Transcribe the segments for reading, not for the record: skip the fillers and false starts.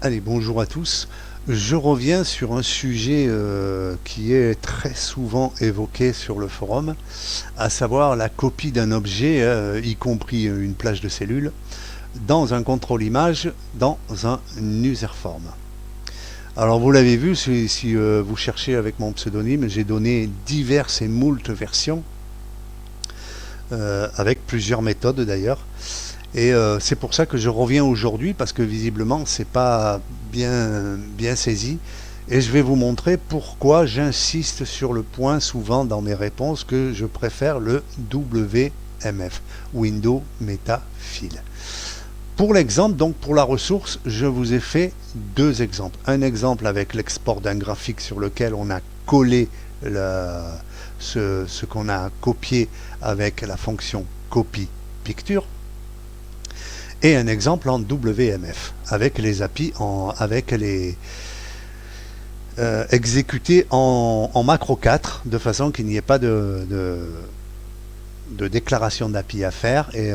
Allez, bonjour à tous. Je reviens sur un sujet qui est très souvent évoqué sur le forum, à savoir la copie d'un objet, y compris une plage de cellules, dans un contrôle image, dans un userform. Alors vous l'avez vu, si vous cherchez avec mon pseudonyme, j'ai donné diverses et moult versions, avec plusieurs méthodes d'ailleurs. Et c'est pour ça que je reviens aujourd'hui, parce que visiblement c'est pas bien saisi. Et je vais vous montrer pourquoi j'insiste sur le point souvent dans mes réponses que je préfère le WMF, Window Meta Fill. Pour l'exemple, donc pour la ressource, je vous ai fait deux exemples. Un exemple avec l'export d'un graphique sur lequel on a collé ce qu'on a copié avec la fonction copy picture. Et un exemple en WMF avec les API exécutés en macro 4 de façon qu'il n'y ait pas de déclaration d'API à faire et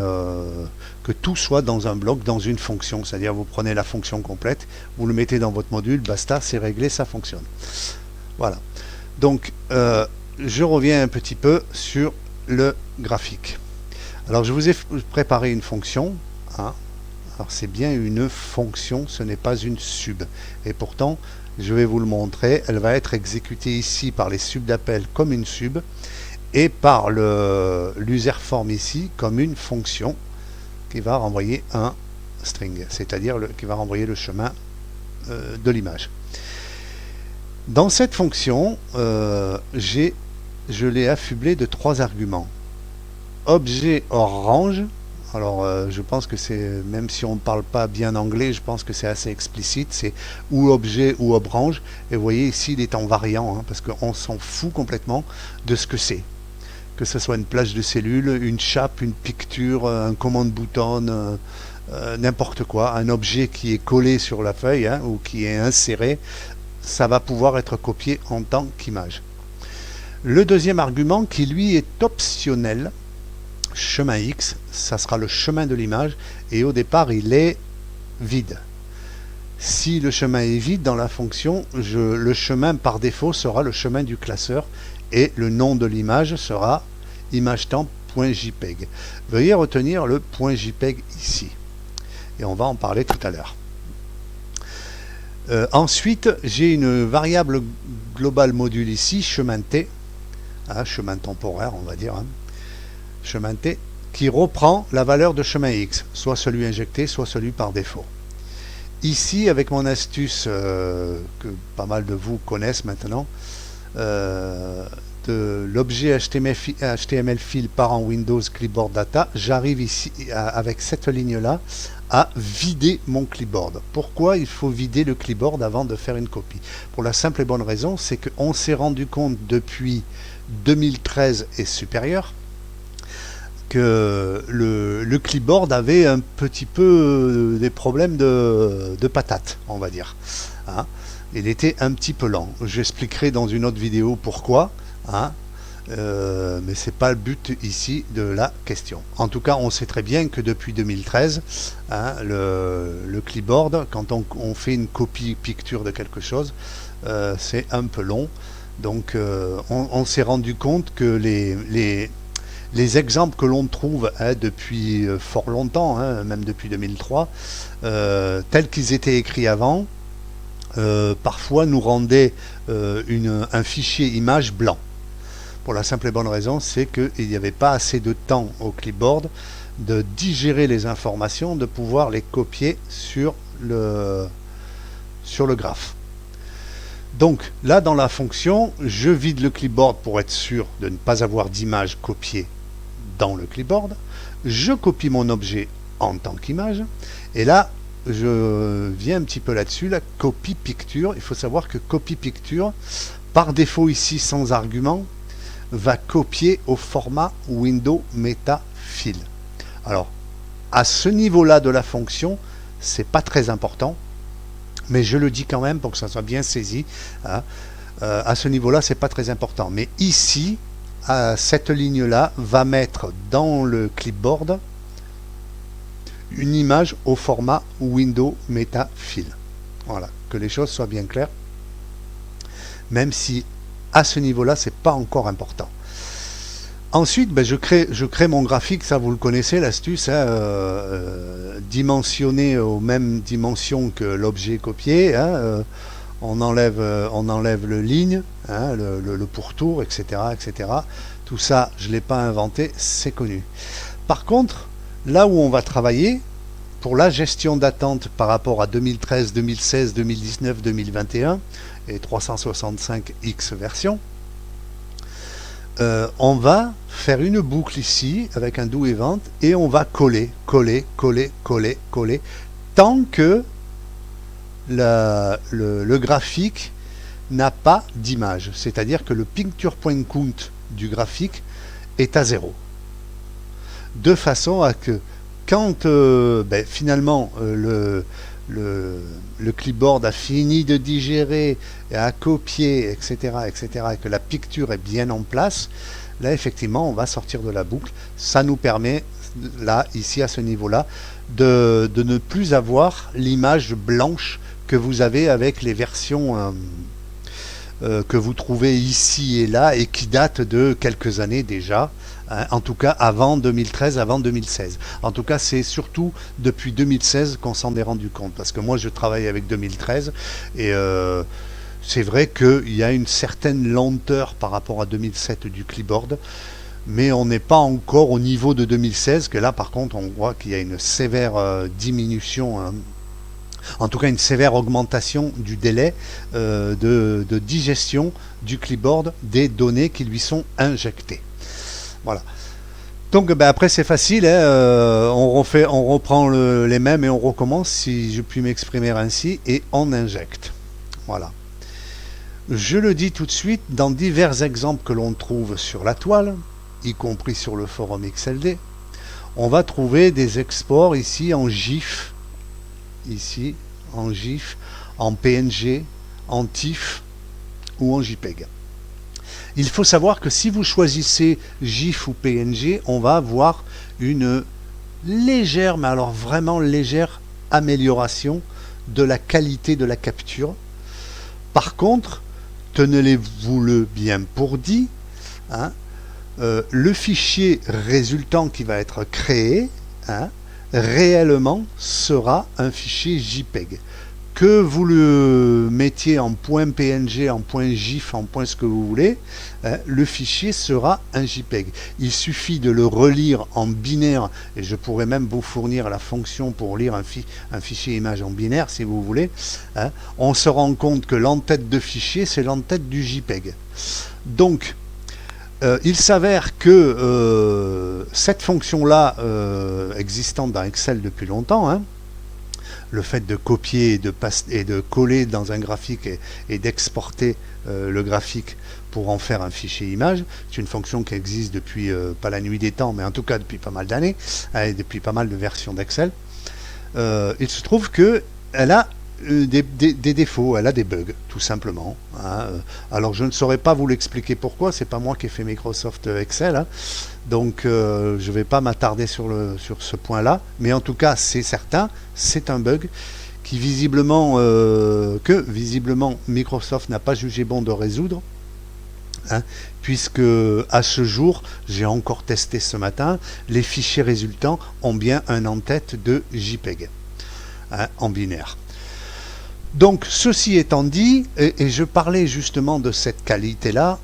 que tout soit dans un bloc, dans une fonction. C'est-à-dire vous prenez la fonction complète, vous le mettez dans votre module, basta, c'est réglé, ça fonctionne. Voilà. Donc je reviens un petit peu sur le graphique. Alors je vous ai préparé une fonction. Alors c'est bien une fonction, ce n'est pas une sub. Et pourtant, je vais vous le montrer, elle va être exécutée ici par les subs d'appel comme une sub et par l'userform ici comme une fonction qui va renvoyer un string, c'est-à-dire qui va renvoyer le chemin de l'image. Dans cette fonction, je l'ai affublé de trois arguments. Objet hors range. Alors je pense que c'est, même si on ne parle pas bien anglais, je pense que c'est assez explicite, c'est ou objet ou obrange, et vous voyez ici il est en variant, parce qu'on s'en fout complètement de ce que c'est. Que ce soit une plage de cellules, une chape, une picture, un command button, n'importe quoi, un objet qui est collé sur la feuille ou qui est inséré, ça va pouvoir être copié en tant qu'image. Le deuxième argument qui lui est optionnel, chemin X, ça sera le chemin de l'image et au départ il est vide. Si le chemin est vide dans la fonction, le chemin par défaut sera le chemin du classeur et le nom de l'image sera imagetemp.jpg. Veuillez retenir le .jpeg ici et on va en parler tout à l'heure. Ensuite, j'ai une variable globale module ici, chemin t, chemin temporaire on va dire, chemin t, qui reprend la valeur de chemin x, soit celui injecté, soit celui par défaut. Ici, avec mon astuce que pas mal de vous connaissent maintenant, de l'objet HTML file parent Windows clipboard data, j'arrive ici avec cette ligne-là à vider mon clipboard. Pourquoi il faut vider le clipboard avant de faire une copie? Pour la simple et bonne raison, c'est qu'on s'est rendu compte depuis 2013 et supérieur que le clipboard avait un petit peu des problèmes de patate, on va dire. Il était un petit peu lent. J'expliquerai dans une autre vidéo pourquoi, mais c'est pas le but ici de la question. En tout cas, on sait très bien que depuis 2013, le clipboard, quand on fait une copie picture de quelque chose, c'est un peu long. Donc on s'est rendu compte que les exemples que l'on trouve depuis fort longtemps, même depuis 2003, tels qu'ils étaient écrits avant, parfois nous rendaient un fichier image blanc. Pour la simple et bonne raison, c'est qu'il n'y avait pas assez de temps au clipboard de digérer les informations, de pouvoir les copier sur le graphe. Donc là, dans la fonction, je vide le clipboard pour être sûr de ne pas avoir d'image copiée dans le clipboard. Je copie mon objet en tant qu'image. Et là, je viens un petit peu là-dessus, la copy picture. Il faut savoir que copy picture, par défaut ici sans argument, va copier au format Window Meta Fill. Alors, à ce niveau-là de la fonction, c'est pas très important. Mais je le dis quand même pour que ça soit bien saisi. À ce niveau-là, c'est pas très important. Mais ici, cette ligne-là va mettre dans le clipboard une image au format Window Meta Fill. Voilà, que les choses soient bien claires, même si à ce niveau-là, c'est pas encore important. Ensuite, ben, je crée mon graphique, ça vous le connaissez, l'astuce, hein, dimensionné aux mêmes dimensions que l'objet copié, hein, on enlève le ligne, hein, le pourtour, etc., etc. Tout ça, je ne l'ai pas inventé, c'est connu. Par contre, là où on va travailler, pour la gestion d'attente par rapport à 2013, 2016, 2019, 2021 et 365X versions, on va faire une boucle ici avec un do event et on va coller, tant que le graphique n'a pas d'image. C'est-à-dire que le picture point count du graphique est à 0. De façon à que quand finalement le clipboard a fini de digérer et a copié, etc., et que la picture est bien en place, là effectivement on va sortir de la boucle. Ça nous permet, là, ici à ce niveau-là, de ne plus avoir l'image blanche que vous avez avec les versions que vous trouvez ici et là et qui datent de quelques années déjà. En tout cas avant 2013, avant 2016. En tout cas, c'est surtout depuis 2016 qu'on s'en est rendu compte. Parce que moi, je travaille avec 2013 et c'est vrai qu'il y a une certaine lenteur par rapport à 2007 du clipboard. Mais on n'est pas encore au niveau de 2016, que là, par contre, on voit qu'il y a une sévère diminution, en tout cas une sévère augmentation du délai de digestion du clipboard des données qui lui sont injectées. Voilà. Donc après c'est facile, hein, on reprend les mêmes et on recommence, si je puis m'exprimer ainsi, et on injecte. Voilà. Je le dis tout de suite, dans divers exemples que l'on trouve sur la toile, y compris sur le forum XLD, on va trouver des exports ici en GIF, en PNG, en TIFF ou en JPEG. Il faut savoir que si vous choisissez GIF ou PNG, on va avoir une légère, mais alors vraiment légère amélioration de la qualité de la capture. Par contre, tenez-vous-le bien pour dit, hein, le fichier résultant qui va être créé, hein, réellement sera un fichier JPEG. Que vous le mettiez en point PNG, en point GIF, en point ce que vous voulez, le fichier sera un JPEG. Il suffit de le relire en binaire, et je pourrais même vous fournir la fonction pour lire un fichier image en binaire si vous voulez. Hein. On se rend compte que l'entête de fichier, c'est l'entête du JPEG. Donc, il s'avère que cette fonction-là, existante dans Excel depuis longtemps, hein, le fait de copier et de coller dans un graphique et d'exporter le graphique pour en faire un fichier image, c'est une fonction qui existe depuis, pas la nuit des temps, mais en tout cas depuis pas mal d'années, et depuis pas mal de versions d'Excel. Il se trouve qu'elle a des défauts, elle a des bugs, tout simplement. Hein. Alors je ne saurais pas vous l'expliquer pourquoi, c'est pas moi qui ai fait Microsoft Excel, hein. Donc je ne vais pas m'attarder sur ce point-là, mais en tout cas c'est certain, c'est un bug qui visiblement Microsoft n'a pas jugé bon de résoudre, hein, puisque à ce jour, j'ai encore testé ce matin, les fichiers résultants ont bien un en-tête de JPEG, hein, en binaire. Donc ceci étant dit, et je parlais justement de cette qualité-là,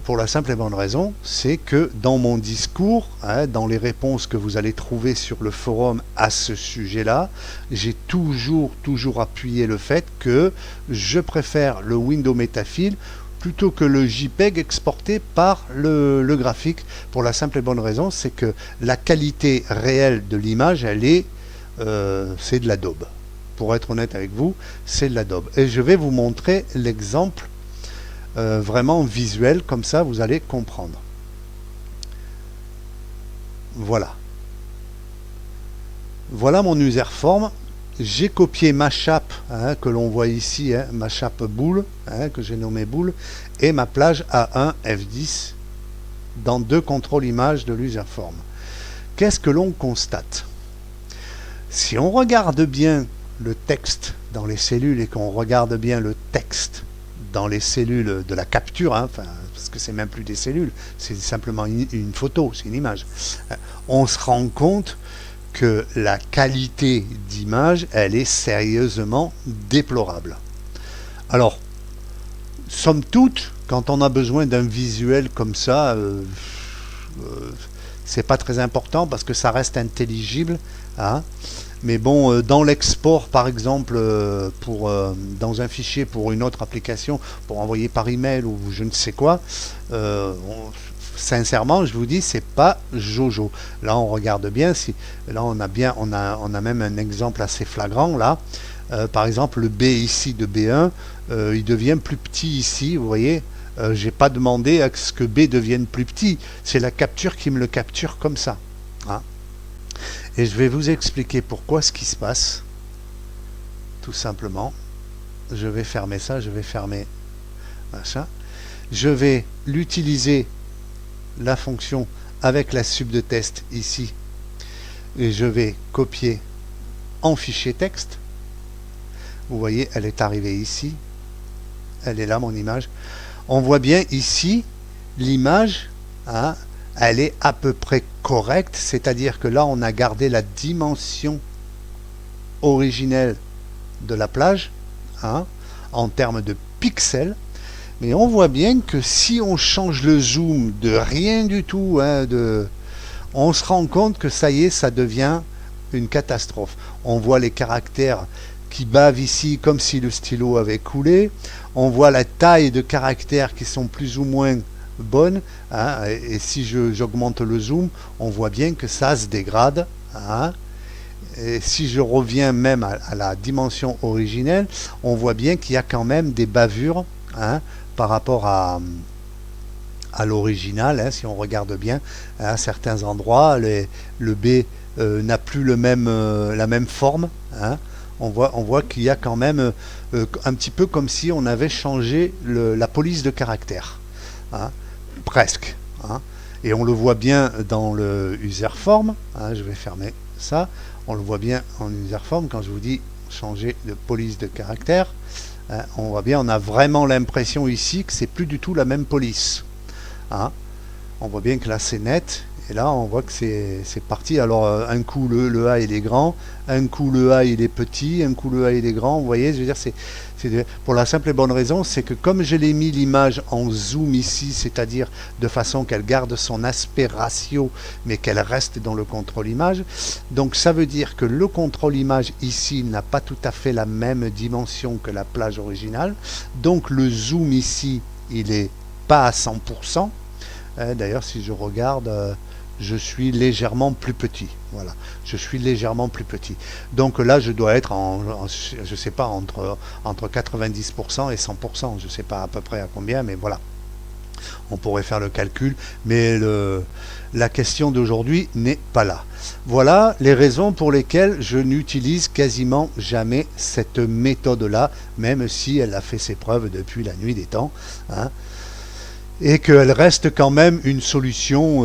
pour la simple et bonne raison, c'est que dans mon discours, hein, dans les réponses que vous allez trouver sur le forum à ce sujet-là, j'ai toujours appuyé le fait que je préfère le Windows Metafile plutôt que le JPEG exporté par le graphique, pour la simple et bonne raison, c'est que la qualité réelle de l'image, c'est de l'Adobe. Pour être honnête avec vous, c'est de l'Adobe. Et je vais vous montrer l'exemple vraiment visuel, comme ça vous allez comprendre. Voilà. Voilà mon user form. J'ai copié ma chape, hein, que l'on voit ici, hein, ma chape boule, hein, que j'ai nommé boule, et ma plage A1 F10 dans deux contrôles images de l'user form. Qu'est-ce que l'on constate? Si on regarde bien le texte dans les cellules et qu'on regarde bien le texte dans les cellules de la capture, hein, enfin, parce que c'est même plus des cellules, c'est simplement une photo, c'est une image, on se rend compte que la qualité d'image, elle est sérieusement déplorable. Alors, somme toute, quand on a besoin d'un visuel comme ça, c'est pas très important parce que ça reste intelligible, hein. Mais bon, dans l'export par exemple, dans un fichier pour une autre application, pour envoyer par email ou je ne sais quoi, sincèrement je vous dis, c'est pas jojo. Là on regarde bien, là on a même un exemple assez flagrant là. Par exemple le B ici de B1, il devient plus petit ici, vous voyez. J'ai pas demandé à ce que B devienne plus petit, c'est la capture qui me le capture comme ça, hein. Et je vais vous expliquer pourquoi ce qui se passe. Tout simplement, je vais fermer ça, je vais fermer machin. Je vais l'utiliser, la fonction, avec la sub de test ici. Et je vais copier en fichier texte. Vous voyez, elle est arrivée ici. Elle est là, mon image. On voit bien ici, l'image, hein, elle est à peu près correcte, c'est-à-dire que là on a gardé la dimension originelle de la plage, hein, en termes de pixels, mais on voit bien que si on change le zoom de rien du tout, hein, on se rend compte que ça y est, ça devient une catastrophe. On voit les caractères qui bavent ici comme si le stylo avait coulé, on voit la taille de caractères qui sont plus ou moins bonne, hein, et si j'augmente le zoom, on voit bien que ça se dégrade, hein. Et si je reviens même à la dimension originelle, on voit bien qu'il y a quand même des bavures, hein, par rapport à l'original, hein, si on regarde bien, hein, à certains endroits, le B n'a plus la même forme, hein. On voit qu'il y a quand même un petit peu comme si on avait changé la police de caractère, hein. Presque, hein. Et on le voit bien dans le user form, hein, je vais fermer ça, on le voit bien en user form quand je vous dis changer de police de caractère, hein, on voit bien, on a vraiment l'impression ici que c'est plus du tout la même police, hein. On voit bien que là c'est net, et là on voit que c'est parti. Alors un coup le A il est grand, un coup le A il est petit, un coup le A il est grand, vous voyez, je veux dire, c'est pour la simple et bonne raison, c'est que comme je l'ai mis l'image en zoom ici, c'est-à-dire de façon qu'elle garde son aspect ratio, mais qu'elle reste dans le contrôle image, donc ça veut dire que le contrôle image ici n'a pas tout à fait la même dimension que la plage originale, donc le zoom ici, il est pas à 100%, d'ailleurs si je regarde, je suis légèrement plus petit, voilà, je suis légèrement plus petit, donc là je dois être je sais pas, entre 90% et 100%, je sais pas à peu près à combien, mais voilà, on pourrait faire le calcul, mais la question d'aujourd'hui n'est pas là. Voilà les raisons pour lesquelles je n'utilise quasiment jamais cette méthode là, même si elle a fait ses preuves depuis la nuit des temps, hein, et qu'elle reste quand même une solution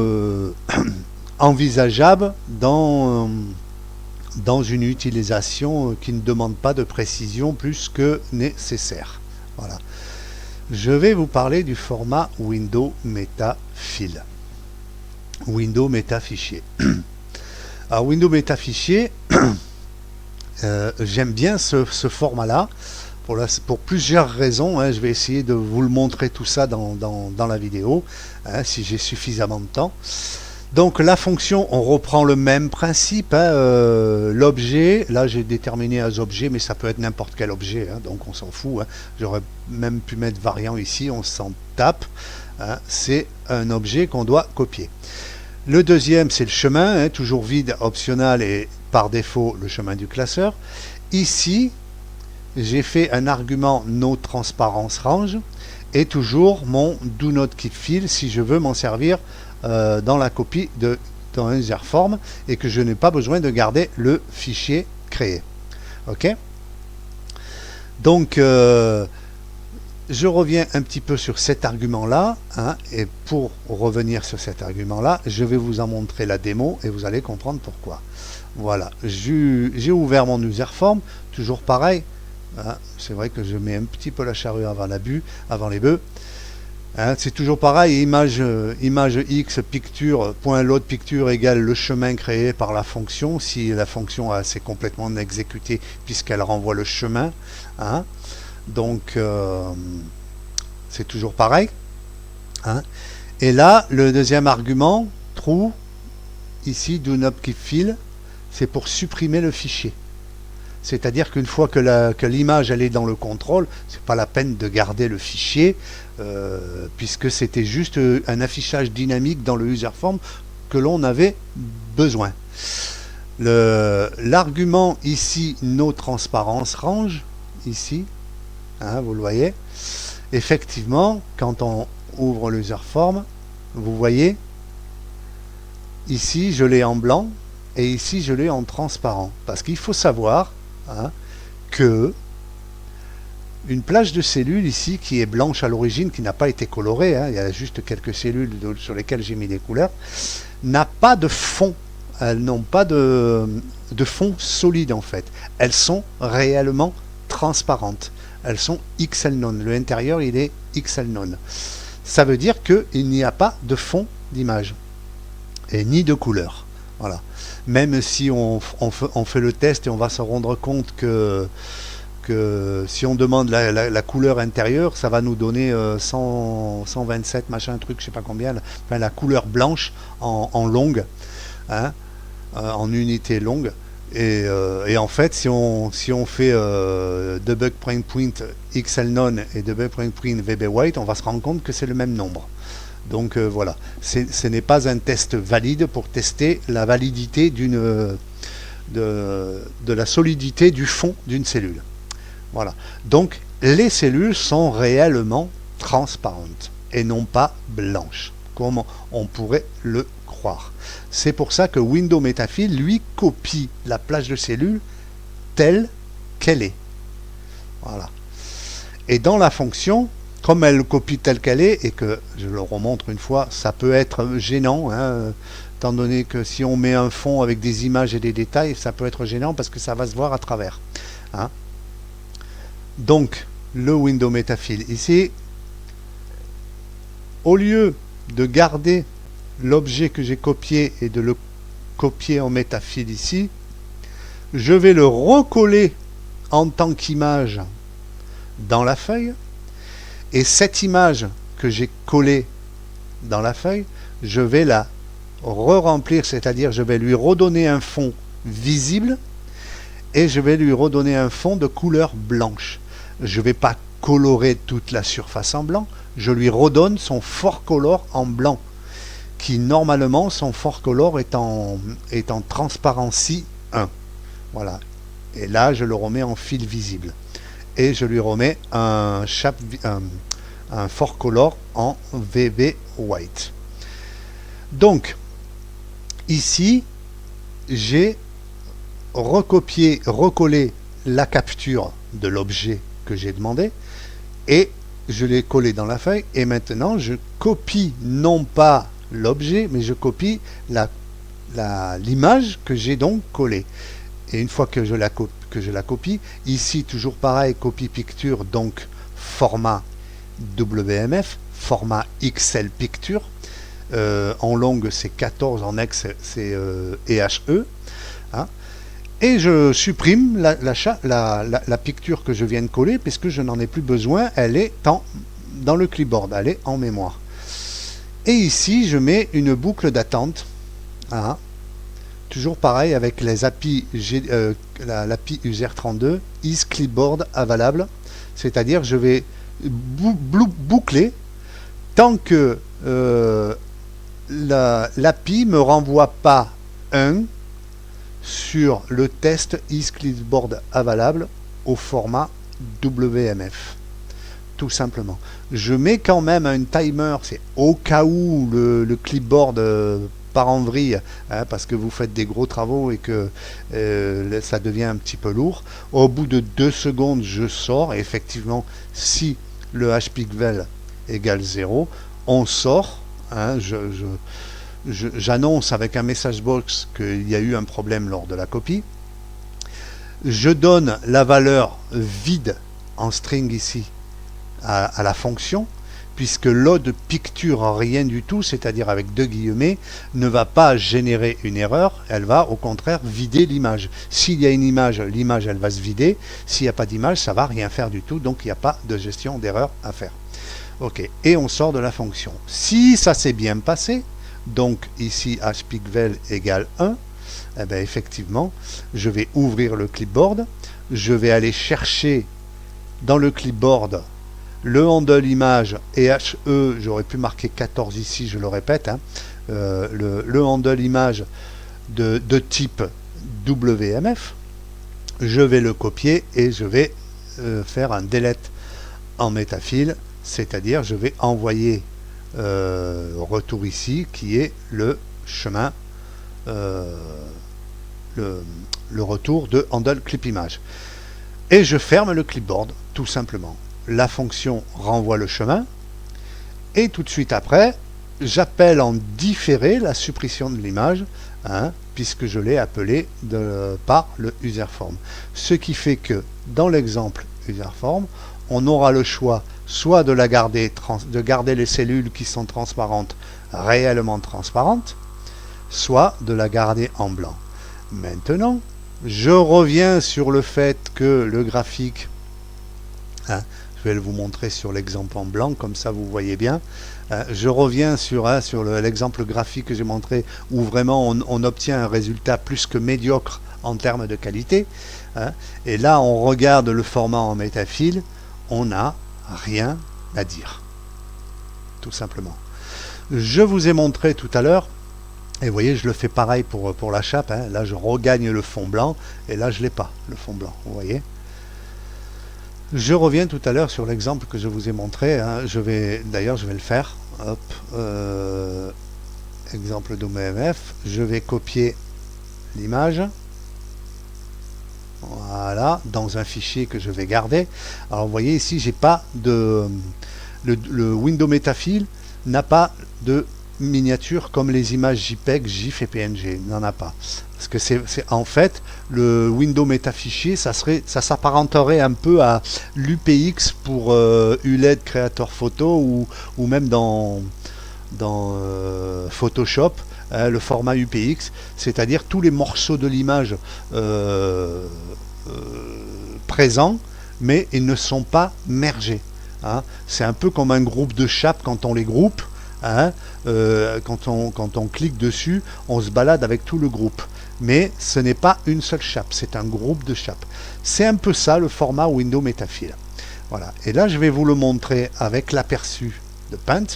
envisageable dans une utilisation qui ne demande pas de précision plus que nécessaire. Voilà. Je vais vous parler du format Windows Meta File. Windows Meta Fichier. Alors Windows Meta Fichier, j'aime bien ce format-là. Pour plusieurs raisons, hein, je vais essayer de vous le montrer tout ça dans la vidéo, hein, si j'ai suffisamment de temps. Donc la fonction, on reprend le même principe, hein, l'objet, là j'ai déterminé un objet, mais ça peut être n'importe quel objet, hein, donc on s'en fout, hein. J'aurais même pu mettre variant ici, on s'en tape, hein, c'est un objet qu'on doit copier. Le deuxième c'est le chemin, hein, toujours vide, optional et par défaut le chemin du classeur. Ici, j'ai fait un argument noTransparenceRange et toujours mon do not keep file si je veux m'en servir dans la copie dans un user form et que je n'ai pas besoin de garder le fichier créé. Ok. Donc je reviens un petit peu sur cet argument-là, hein, et pour revenir sur cet argument-là, je vais vous en montrer la démo et vous allez comprendre pourquoi. Voilà, j'ai ouvert mon userform, toujours pareil, hein, c'est vrai que je mets un petit peu la charrue avant les bœufs. Hein, c'est toujours pareil, image x picture point load picture égale le chemin créé par la fonction, si la fonction s'est complètement exécutée puisqu'elle renvoie le chemin. Hein. Donc c'est toujours pareil. Hein. Et là, le deuxième argument, true, ici, do not keep field, c'est pour supprimer le fichier. C'est-à-dire qu'une fois que l'image elle est dans le contrôle, c'est pas la peine de garder le fichier, puisque c'était juste un affichage dynamique dans le userform que l'on avait besoin. L'argument ici, no transparence range, ici, hein, vous le voyez, effectivement, quand on ouvre l'userform, vous voyez, ici je l'ai en blanc, et ici je l'ai en transparent. Parce qu'il faut savoir, hein, que une plage de cellules ici qui est blanche à l'origine, qui n'a pas été colorée, hein, il y a juste quelques cellules sur lesquelles j'ai mis des couleurs, n'a pas de fond. Elles n'ont pas de fond solide en fait. Elles sont réellement transparentes. Elles sont XL non. Le intérieur il est XL non. Ça veut dire qu'il n'y a pas de fond d'image et ni de couleur. Voilà. Même si on fait le test et on va se rendre compte que si on demande la couleur intérieure, ça va nous donner 127 machin truc, je sais pas combien, enfin la couleur blanche en longue, hein, en unité longue. Et en fait, si on fait debug.point XL non et debug.point VB white, on va se rendre compte que c'est le même nombre. Donc voilà, ce n'est pas un test valide pour tester la validité de la solidité du fond d'une cellule. Voilà. Donc les cellules sont réellement transparentes et non pas blanches, comme on pourrait le croire. C'est pour ça que Windows Metafield, lui, copie la plage de cellules telle qu'elle est. Voilà. Et dans la fonction, comme elle copie telle qu'elle est, et que je le remontre une fois, ça peut être gênant, hein, étant donné que si on met un fond avec des images et des détails, ça peut être gênant parce que ça va se voir à travers. Hein. Donc, le Windows Metafield ici, au lieu de garder l'objet que j'ai copié et de le copier en Metafield ici, je vais le recoller en tant qu'image dans la feuille. Et cette image que j'ai collée dans la feuille, je vais la re-remplir, c'est-à-dire je vais lui redonner un fond visible et je vais lui redonner un fond de couleur blanche. Je ne vais pas colorer toute la surface en blanc, je lui redonne son fort color en blanc, qui normalement, son fort color est en transparency 1. Voilà. Et là, je le remets en fil visible. Et je lui remets un fort color en VB white. Donc ici j'ai recollé la capture de l'objet que j'ai demandé et je l'ai collé dans la feuille et maintenant je copie non pas l'objet mais je copie l'image que j'ai donc collée. Et une fois que je la copie, ici toujours pareil, copie picture, donc format WMF, format XL picture, en longue c'est 14, en X c'est EHE, hein, et je supprime la picture que je viens de coller puisque je n'en ai plus besoin, elle est dans le clipboard, elle est en mémoire. Et ici je mets une boucle d'attente, hein, toujours pareil avec les API, l'API user32 is clipboard available, c'est-à-dire je vais boucler tant que l'API me renvoie pas 1 sur le test is clipboard available au format WMF. Tout simplement. Je mets quand même un timer, c'est au cas où le clipboard part en vrille, hein, parce que vous faites des gros travaux et que ça devient un petit peu lourd. Au bout de 2 secondes, je sors et effectivement, si le hpixel égale 0, on sort, hein, j'annonce avec un message box qu'il y a eu un problème lors de la copie. Je donne la valeur vide en string ici à la fonction, puisque load picture rien du tout, c'est-à-dire avec deux guillemets, ne va pas générer une erreur, elle va au contraire vider l'image. S'il y a une image, l'image elle va se vider, s'il n'y a pas d'image, ça va rien faire du tout, donc il n'y a pas de gestion d'erreur à faire. Ok, et on sort de la fonction. Si ça s'est bien passé, donc ici hpixel égale 1, eh bien effectivement, je vais ouvrir le clipboard, je vais aller chercher dans le clipboard le handle image et HE, j'aurais pu marquer 14 ici, je le répète, hein, le handle image de type WMF, je vais le copier et je vais faire un delete en métafile, c'est-à-dire je vais envoyer retour ici qui est le chemin, le retour de handle clip image. Et je ferme le clipboard, tout simplement. La fonction renvoie le chemin, et tout de suite après, j'appelle en différé la suppression de l'image, hein, puisque je l'ai appelé par le userform. Ce qui fait que, dans l'exemple userform, on aura le choix soit de garder les cellules qui sont transparentes réellement transparentes, soit de la garder en blanc. Maintenant, je reviens sur le fait que le graphique, hein, je vais vous montrer sur l'exemple en blanc, comme ça vous voyez bien. Je reviens sur l'exemple graphique que j'ai montré, où vraiment on obtient un résultat plus que médiocre en termes de qualité. Hein, et là, on regarde le format en métafile, on n'a rien à dire. Tout simplement. Je vous ai montré tout à l'heure, et vous voyez, je le fais pareil pour la chape. Hein. Là, je regagne le fond blanc, et là, je ne l'ai pas, le fond blanc. Vous voyez. Je reviens tout à l'heure sur l'exemple que je vous ai montré. Hein. D'ailleurs, je vais le faire. Hop, exemple d'OMF. Je vais copier l'image. Voilà, dans un fichier que je vais garder. Alors, vous voyez ici, j'ai pas de... Le Windows Metafile n'a pas de miniature comme les images JPEG, GIF et PNG. Il n'en a pas. Parce que c'est en fait le Windows Metafichier, ça s'apparenterait un peu à l'UPX pour ULED Creator Photo ou même dans Photoshop, le format UPX, c'est-à-dire tous les morceaux de l'image présents, mais ils ne sont pas mergés. Hein. C'est un peu comme un groupe de chapes quand on les groupe. Hein, quand on clique dessus, on se balade avec tout le groupe. Mais ce n'est pas une seule chape, c'est un groupe de chapes. C'est un peu ça le format Windows Metafile. Voilà. Et là, je vais vous le montrer avec l'aperçu de Paint.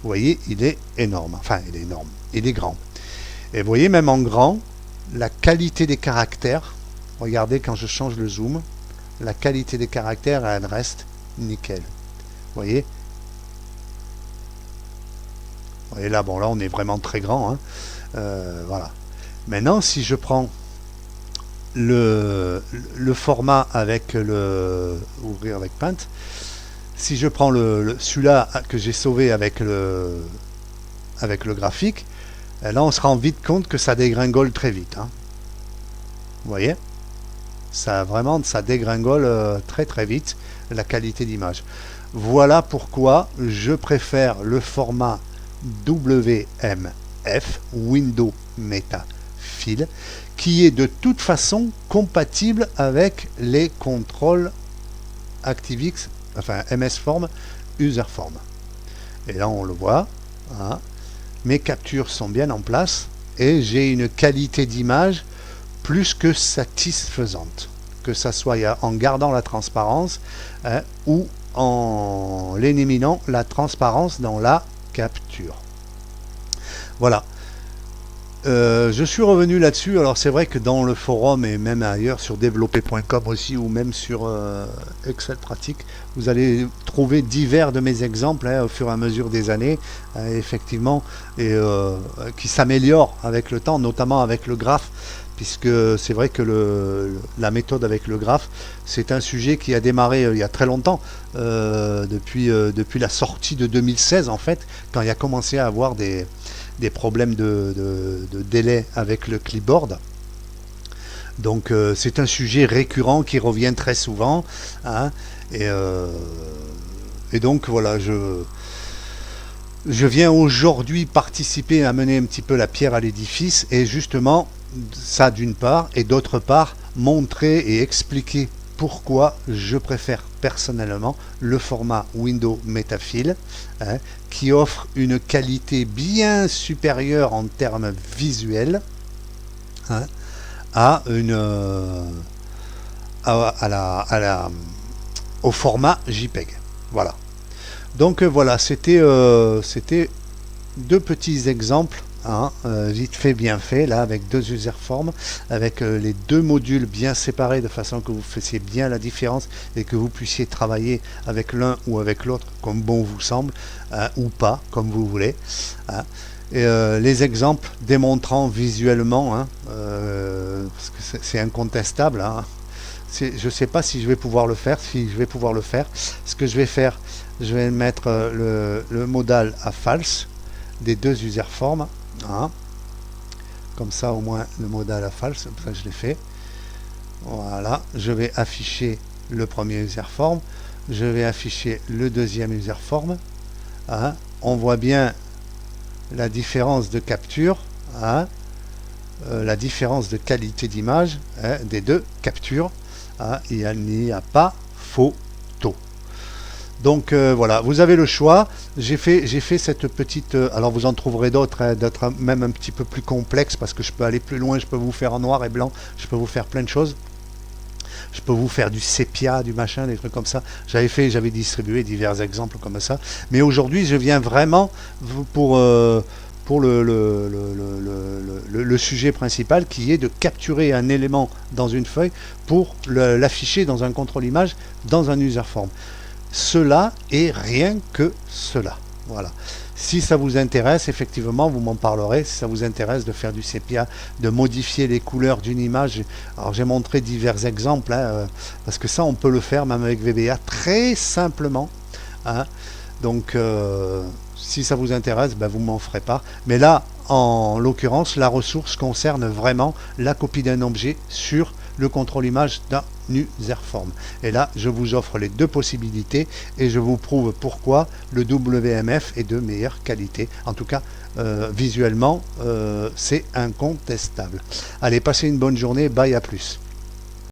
Vous voyez, il est énorme. Enfin, il est énorme. Il est grand. Et vous voyez, même en grand, la qualité des caractères. Regardez quand je change le zoom. La qualité des caractères, elle reste nickel. Vous voyez. Et là, bon, là, on est vraiment très grand. Hein. Voilà. Maintenant, si je prends le format avec ouvrir avec Paint, si je prends celui-là que j'ai sauvé avec le graphique, là, on se rend vite compte que ça dégringole très vite. Hein. Vous voyez, ça dégringole très très vite la qualité d'image. Voilà pourquoi je préfère le format WMF, Windows Metafile, qui est de toute façon compatible avec les contrôles ActiveX, enfin MSForm, UserForm. Et là on le voit, hein, mes captures sont bien en place et j'ai une qualité d'image plus que satisfaisante, que ça soit en gardant la transparence, hein, ou en éliminant la transparence dans la capture. Voilà. Je suis revenu là-dessus. Alors c'est vrai que dans le forum et même ailleurs sur développer.com aussi, ou même sur Excel pratique, vous allez trouver divers de mes exemples, hein, au fur et à mesure des années, effectivement, et qui s'améliorent avec le temps, notamment avec le graphe, puisque c'est vrai que la méthode avec le graphe, c'est un sujet qui a démarré il y a très longtemps, depuis la sortie de 2016 en fait, quand il a commencé à avoir des problèmes de délai avec le clipboard. Donc c'est un sujet récurrent qui revient très souvent, hein, et donc voilà, je viens aujourd'hui participer à mener un petit peu la pierre à l'édifice, et justement ça d'une part, et d'autre part montrer et expliquer pourquoi je préfère personnellement le format Windows Metafile, hein, qui offre une qualité bien supérieure en termes visuels, hein, au format JPEG. Voilà. Donc voilà, c'était deux petits exemples, hein, vite fait, bien fait, là, avec deux userforms, avec les deux modules bien séparés, de façon que vous fassiez bien la différence et que vous puissiez travailler avec l'un ou avec l'autre, comme bon vous semble, hein, ou pas, comme vous voulez, hein. Et les exemples démontrant visuellement, hein, parce que c'est incontestable, hein. Je ne sais pas si je vais pouvoir le faire. Si je vais pouvoir le faire, ce que je vais faire, je vais mettre le modal à false des deux userforms, hein. Comme ça au moins le modal à false, comme ça je l'ai fait. Voilà, je vais afficher le premier userform, je vais afficher le deuxième userform, hein. On voit bien la différence de capture, hein, la différence de qualité d'image, hein, des deux captures, hein, il n'y a pas photo. Donc voilà, vous avez le choix. J'ai fait cette petite, alors vous en trouverez d'autres, hein, d'autres même un petit peu plus complexes, parce que je peux aller plus loin, je peux vous faire en noir et blanc, je peux vous faire plein de choses. Je peux vous faire du sépia, du machin, des trucs comme ça. J'avais distribué divers exemples comme ça. Mais aujourd'hui, je viens vraiment pour le sujet principal, qui est de capturer un élément dans une feuille pour l'afficher dans un contrôle image, dans un userform. Cela et rien que cela. Voilà. Si ça vous intéresse, effectivement, vous m'en parlerez. Si ça vous intéresse de faire du sépia, de modifier les couleurs d'une image. Alors j'ai montré divers exemples, hein, parce que ça on peut le faire même avec VBA très simplement, hein. Donc si ça vous intéresse, ben, vous m'en ferez part. Mais là, en l'occurrence, la ressource concerne vraiment la copie d'un objet sur le contrôle image d'un userform. Et là, je vous offre les deux possibilités et je vous prouve pourquoi le WMF est de meilleure qualité. En tout cas, visuellement, c'est incontestable. Allez, passez une bonne journée. Bye, à plus.